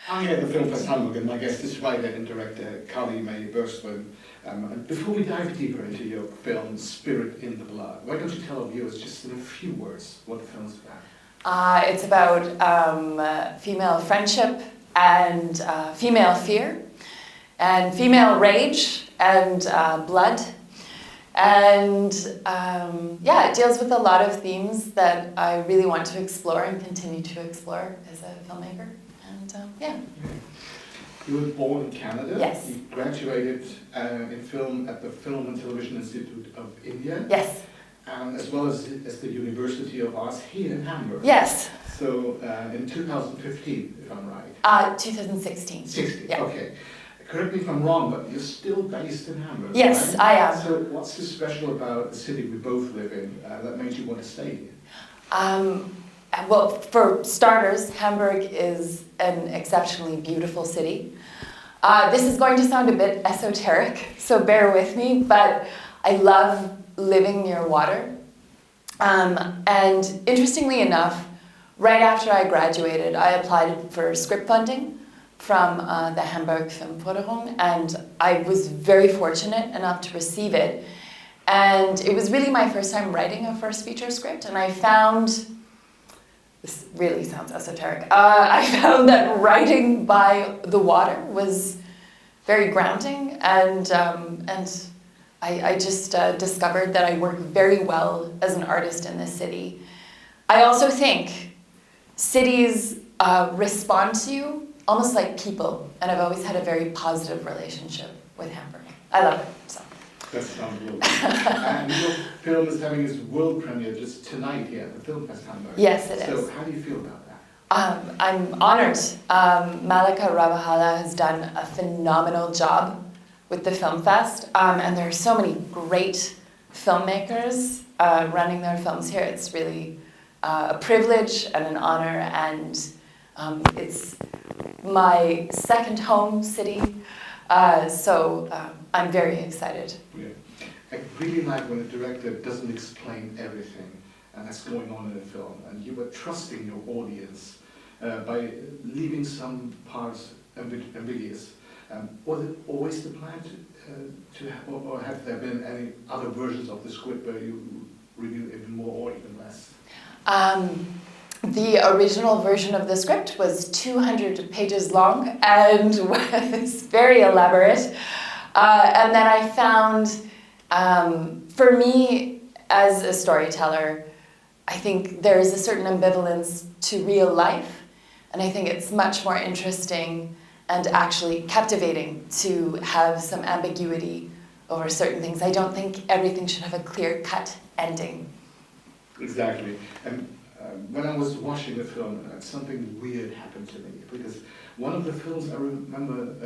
I'm here at the Filmfest Hamburg, and my guest is writer and director Carly May Borgstrom. And before we dive deeper into your film, Spirit in the Blood, why don't you tell our viewers just in a few words what the film is about? It's about female friendship and female fear and female rage and blood. And it deals with a lot of themes that I really want to explore and continue to explore as a filmmaker. And You were born in Canada. Yes. You graduated in film at the Film and Television Institute of India. Yes. As well as the University of Arts here in Hamburg. Yes. So in 2015, if I'm right. 2016. 16, yeah. Okay. Correct me if I'm wrong, but you're still based in Hamburg, Yes, right? I am. So what's so special about the city we both live in that made you want to stay here? Well, for starters, Hamburg is an exceptionally beautiful city. This is going to sound a bit esoteric, so bear with me, but I love living near water. And interestingly enough, right after I graduated, I applied for script funding from the Hamburg Filmförderung, and I was very fortunate enough to receive it. And it was really my first time writing a first feature script, and I found, this really sounds esoteric, I found that writing by the water was very grounding, and I just discovered that I work very well as an artist in this city. I also think cities respond to you almost like people, and I've always had a very positive relationship with Hamburg. I love it. So. That sounds lovely. And your film is having its world premiere just tonight here at the Filmfest Hamburg. Yes, it is. So how do you feel about that? I'm honored. Malika Rabahala has done a phenomenal job with the Filmfest, and there are so many great filmmakers running their films here. It's really a privilege and an honor, and it's my second home city, so I'm very excited. Yeah. I really like when a director doesn't explain everything that's going on in a film, and you were trusting your audience by leaving some parts ambiguous. Was it always the plan or have there been any other versions of the script where you reveal even more or even less? The original version of the script was 200 pages long and was very elaborate. And then I found, for me as a storyteller, I think there is a certain ambivalence to real life, and I think it's much more interesting and actually captivating to have some ambiguity over certain things. I don't think everything should have a clear-cut ending. Exactly. And when I was watching the film, something weird happened to me, because one of the films I remember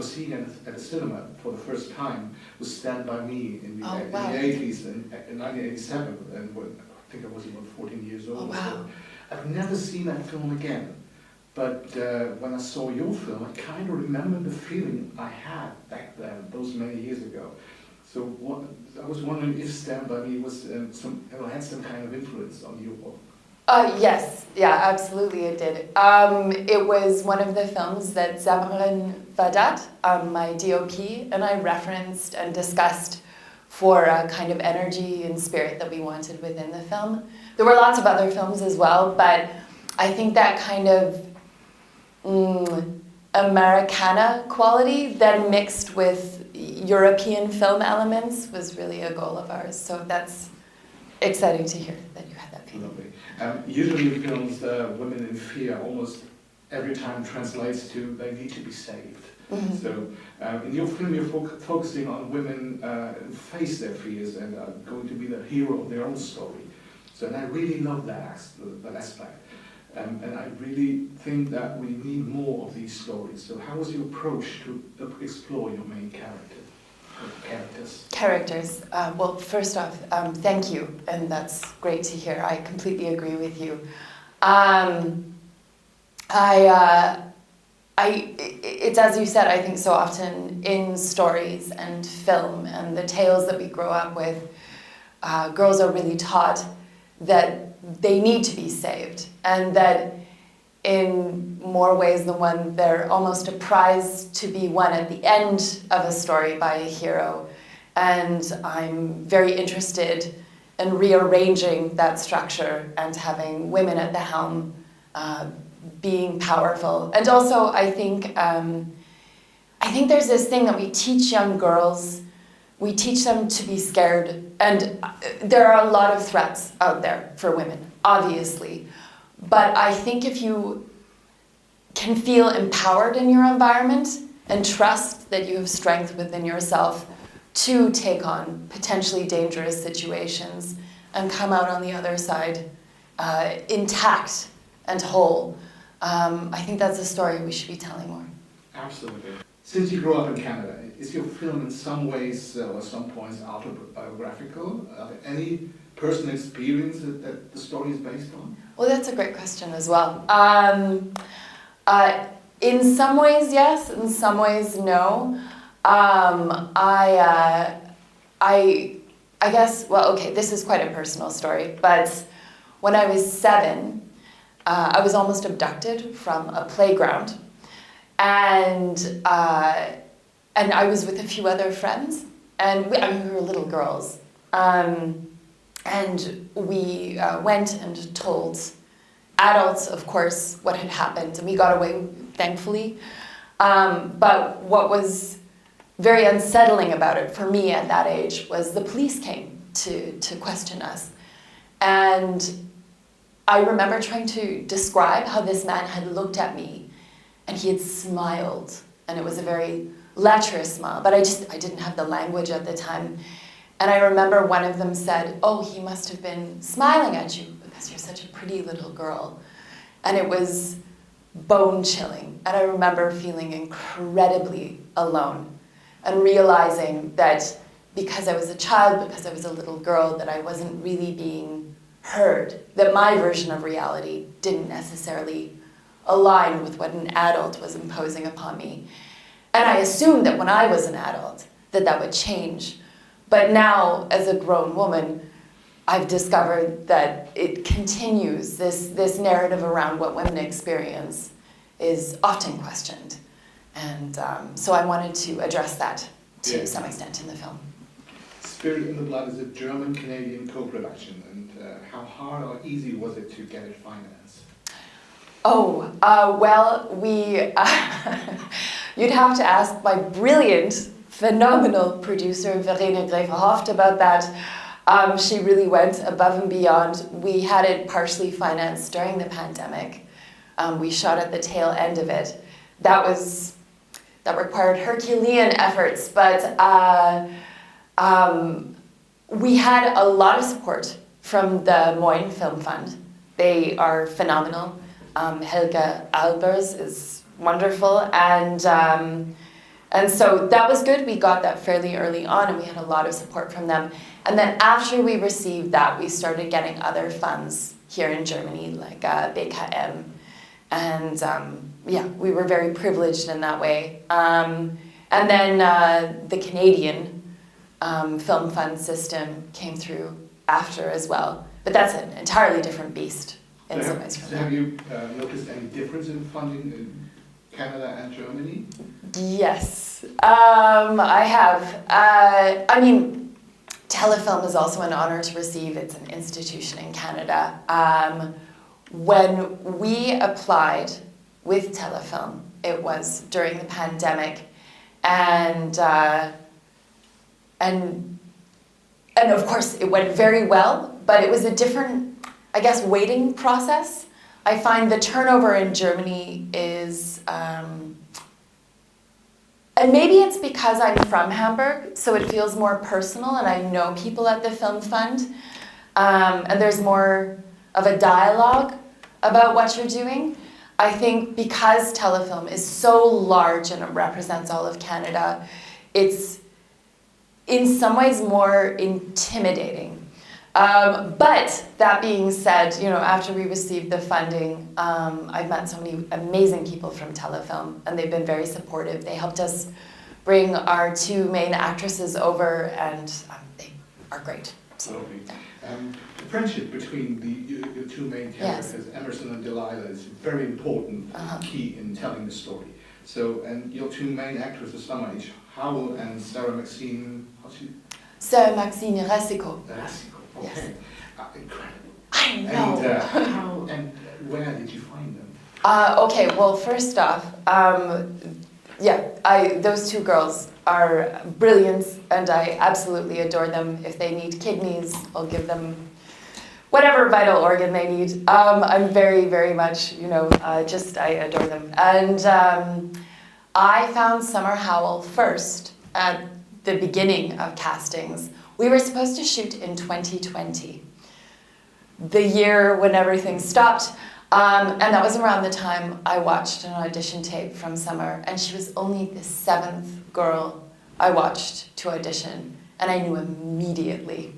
seeing at the cinema for the first time was Stand By Me in the 80s, in 1987, and I think I was about 14 years old. Oh, wow. So I've never seen that film again, but when I saw your film, I kind of remember the feeling I had back then, those many years ago. So I was wondering if Stand By Me was had some kind of influence on your work. Yes, yeah, absolutely it did. It was one of the films that Zamarin Wahdat, my DOP, and I referenced and discussed for a kind of energy and spirit that we wanted within the film. There were lots of other films as well, but I think that kind of Americana quality then mixed with European film elements was really a goal of ours. So that's exciting to hear that you had that feeling. Lovely. Usually in films, women in fear almost every time translates to they need to be saved. Mm-hmm. So in your film you're focusing on women who face their fears and are going to be the hero of their own story. So and I really love that aspect. And I really think that we need more of these stories. So how was your approach to explore your main characters? Characters. Well, first off, thank you, and that's great to hear. I completely agree with you. It's as you said, I think so often in stories and film and the tales that we grow up with, girls are really taught that they need to be saved, and that in more ways than one. They're almost a prize to be won at the end of a story by a hero. And I'm very interested in rearranging that structure and having women at the helm being powerful. And also, I think there's this thing that we teach young girls. We teach them to be scared. And there are a lot of threats out there for women, obviously. But I think if you can feel empowered in your environment and trust that you have strength within yourself to take on potentially dangerous situations and come out on the other side intact and whole, I think that's a story we should be telling more. Absolutely. Since you grew up in Canada, is your film in some ways or some points autobiographical? Are there any personal experience that the story is based on? Well, that's a great question as well. In some ways, yes. In some ways, no. I guess, well, okay, this is quite a personal story, but when I was 7, I was almost abducted from a playground, and I was with a few other friends, and we were little girls, and we went and told adults, of course, what had happened, and we got away, thankfully. But what was very unsettling about it for me at that age was the police came to question us. And I remember trying to describe how this man had looked at me, and he had smiled, and it was a very lecherous smile, but I didn't have the language at the time. And I remember one of them said, "Oh, he must have been smiling at you because you're such a pretty little girl." And it was bone-chilling. And I remember feeling incredibly alone and realizing that because I was a child, because I was a little girl, that I wasn't really being heard, that my version of reality didn't necessarily align with what an adult was imposing upon me. And I assumed that when I was an adult, that would change. But now, as a grown woman, I've discovered that it continues, this narrative around what women experience is often questioned. And so I wanted to address that to some extent in the film. Spirit in the Blood is a German-Canadian co-production, and how hard or easy was it to get it financed? Oh, well, you'd have to ask my brilliant, phenomenal producer, Verena Grevenhoft, about that. She really went above and beyond. We had it partially financed during the pandemic. We shot at the tail end of it. That required Herculean efforts, but we had a lot of support from the Moyne Film Fund. They are phenomenal. Helga Albers is wonderful, and so that was good. We got that fairly early on, and we had a lot of support from them. And then after we received that, we started getting other funds here in Germany, like BKM. And we were very privileged in that way. And then the Canadian Film Fund system came through after as well. But that's an entirely different beast in some ways. So have you noticed any difference in funding in Canada and Germany? Yes, I have. Telefilm is also an honor to receive. It's an institution in Canada. When we applied with Telefilm, it was during the pandemic, and of course it went very well, but it was a different, I guess, waiting process. I find the turnover in Germany is, and maybe it's because I'm from Hamburg, so it feels more personal, and I know people at the Film Fund, and there's more of a dialogue about what you're doing. I think because Telefilm is so large and it represents all of Canada, it's in some ways more intimidating. But that being said, after we received the funding, I've met so many amazing people from Telefilm, and they've been very supportive. They helped us bring our 2 main actresses over, and they are great. Absolutely. The friendship between your two main characters, Emerson and Delilah, is very important, key in telling the story. So, and your two main actresses, some age, Howell and Sarah Maxine, Sarah Maxine Rasico. Rasico, okay. Yes. Incredible. I know. And where did you find them? Okay, well, first off, those two girls are brilliant, and I absolutely adore them. If they need kidneys, I'll give them whatever vital organ they need. I'm very, very much, I adore them. And I found Summer Howell first at the beginning of castings. We were supposed to shoot in 2020, the year when everything stopped. And that was around the time I watched an audition tape from Summer, and she was only the 7th girl I watched to audition, and I knew immediately.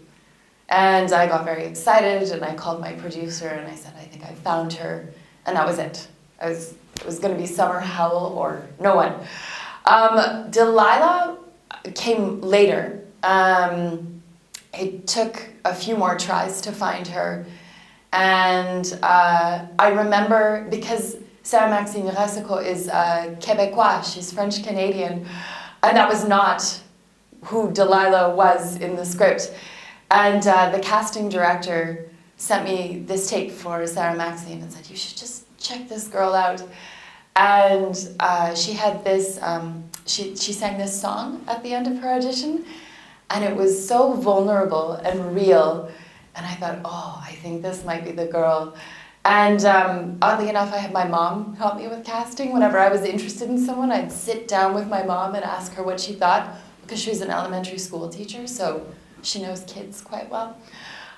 And I got very excited, and I called my producer, and I said, I think I found her, and that was it. It was going to be Summer Howell or no one. Delilah came later. It took a few more tries to find her. And I remember, because Sarah Maxine Rasico is Québécois, she's French-Canadian, and that was not who Delilah was in the script. And the casting director sent me this tape for Sarah Maxine and said, you should just check this girl out. And she had this, she sang this song at the end of her audition, and it was so vulnerable and real. And I thought, oh, I think this might be the girl. And oddly enough, I had my mom help me with casting. Whenever I was interested in someone, I'd sit down with my mom and ask her what she thought, because she was an elementary school teacher, so she knows kids quite well.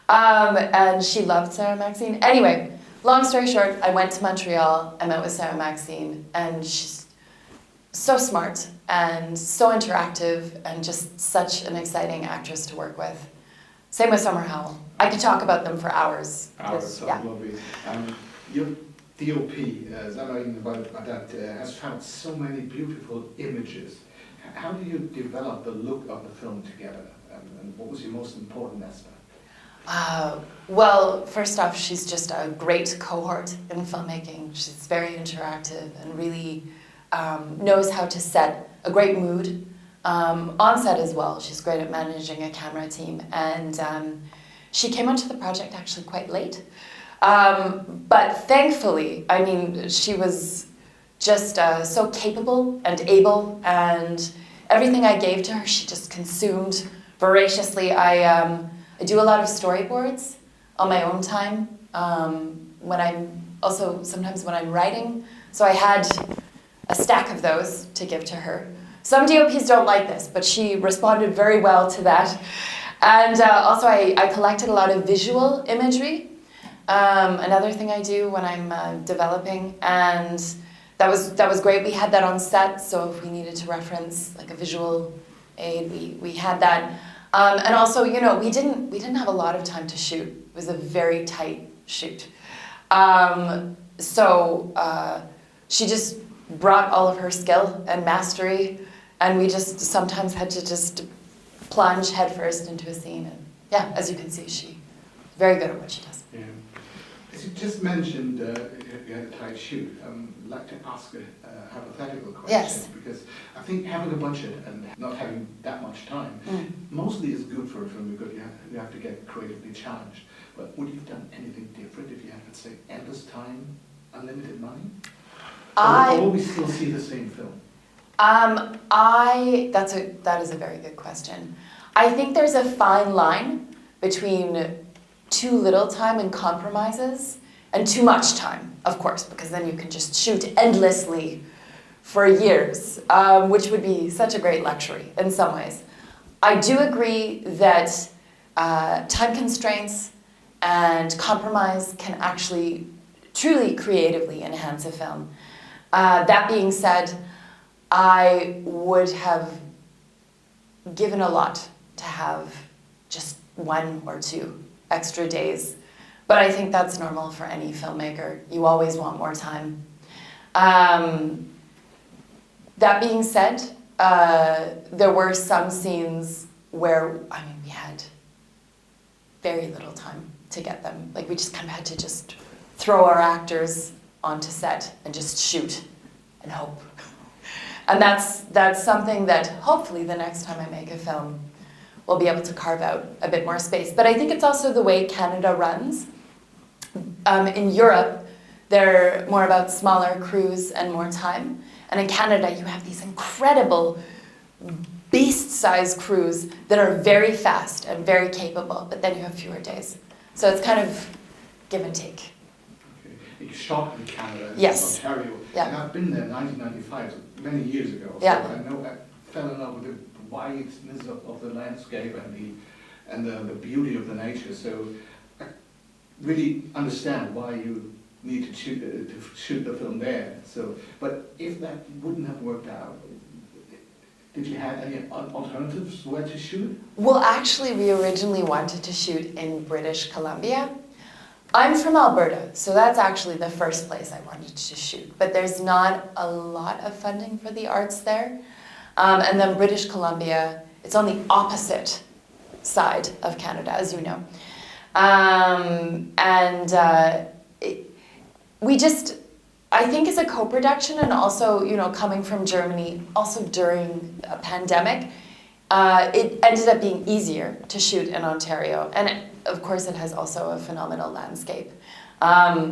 And she loved Sarah Maxine. Anyway, long story short, I went to Montreal, I met with Sarah Maxine, and she's so smart and so interactive and just such an exciting actress to work with. Same with Summer Howell. I could talk about them for hours. Hours, yeah. Lovely. Your DOP, Zamarin Wahdat, has found so many beautiful images. How do you develop the look of the film together? And what was your most important aspect? Well, first off, she's just a great cohort in filmmaking. She's very interactive and really knows how to set a great mood. On set as well, she's great at managing a camera team, and she came onto the project actually quite late. But thankfully, I mean, she was just so capable and able, and everything I gave to her, she just consumed voraciously. I do a lot of storyboards on my own time, sometimes when I'm writing, so I had a stack of those to give to her. Some DOPs don't like this, but she responded very well to that. And also I collected a lot of visual imagery, another thing I do when I'm developing, and that was great. We had that on set, so if we needed to reference like a visual aid, we had that. And also, we didn't have a lot of time to shoot. It was a very tight shoot. So she just brought all of her skill and mastery, and we just sometimes had to just plunge headfirst into a scene. And yeah, as you can see, she's very good at what she does. Yeah. As you just mentioned, you had a tight shoot. I'd like to ask a hypothetical question. Yes. Because I think having a budget and not having that much time mostly is good for a film, because you have to get creatively challenged. But would you have done anything different if you had, let's say, endless time, unlimited money? Or will we still see the same film? That is a very good question. I think there's a fine line between too little time and compromises and too much time, of course, because then you can just shoot endlessly for years, which would be such a great luxury in some ways. I do agree that time constraints and compromise can actually truly creatively enhance a film. That being said, I would have given a lot to have just 1 or 2 extra days, but I think that's normal for any filmmaker. You always want more time. That being said, there were some scenes where, we had very little time to get them. Like we just kind of had to just throw our actors onto set and just shoot and hope. And that's something that hopefully the next time I make a film, we'll be able to carve out a bit more space. But I think it's also the way Canada runs. In Europe, they're more about smaller crews and more time. And in Canada, you have these incredible beast-sized crews that are very fast and very capable, but then you have fewer days. So it's kind of give and take. Okay. You shot in Canada, yes. Ontario, yeah. and I've been there in 1995, so many years ago. So yeah. I know I fell in love with the wideness of the landscape and the beauty of the nature. So I really understand why you need to shoot the film there. So, but if that wouldn't have worked out, did you have any alternatives where to shoot? Well, actually, we originally wanted to shoot in British Columbia. I'm from Alberta, so that's actually the first place I wanted to shoot. But there's not a lot of funding for the arts there. And then British Columbia, it's on the opposite side of Canada, as you know. I think it's a co-production, and also, you know, coming from Germany, also during a pandemic, it ended up being easier to shoot in Ontario. And of course, it has also a phenomenal landscape.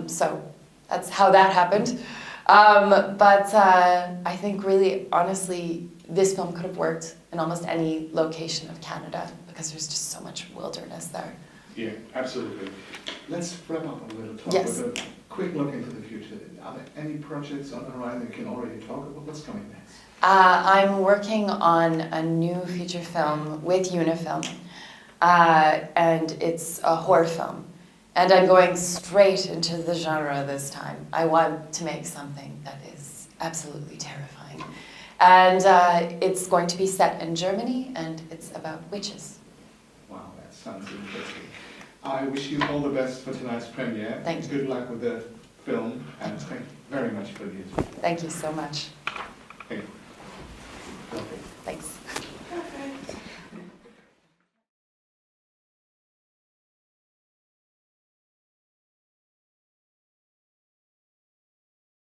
So that's how that happened. I think really, honestly, this film could have worked in almost any location of Canada because there's just so much wilderness there. Yeah, absolutely. Let's wrap up a little talk yes. with a quick look into the future. Are there any projects on the horizon you can already talk about? What's coming next? I'm working on a new feature film with Unifilm, and it's a horror film. And I'm going straight into the genre this time. I want to make something that is absolutely terrifying. And it's going to be set in Germany, and it's about witches. Wow, that sounds interesting. I wish you all the best for tonight's premiere. Thank you. Good luck with the film, and thank you very much for the interview. Thank you so much.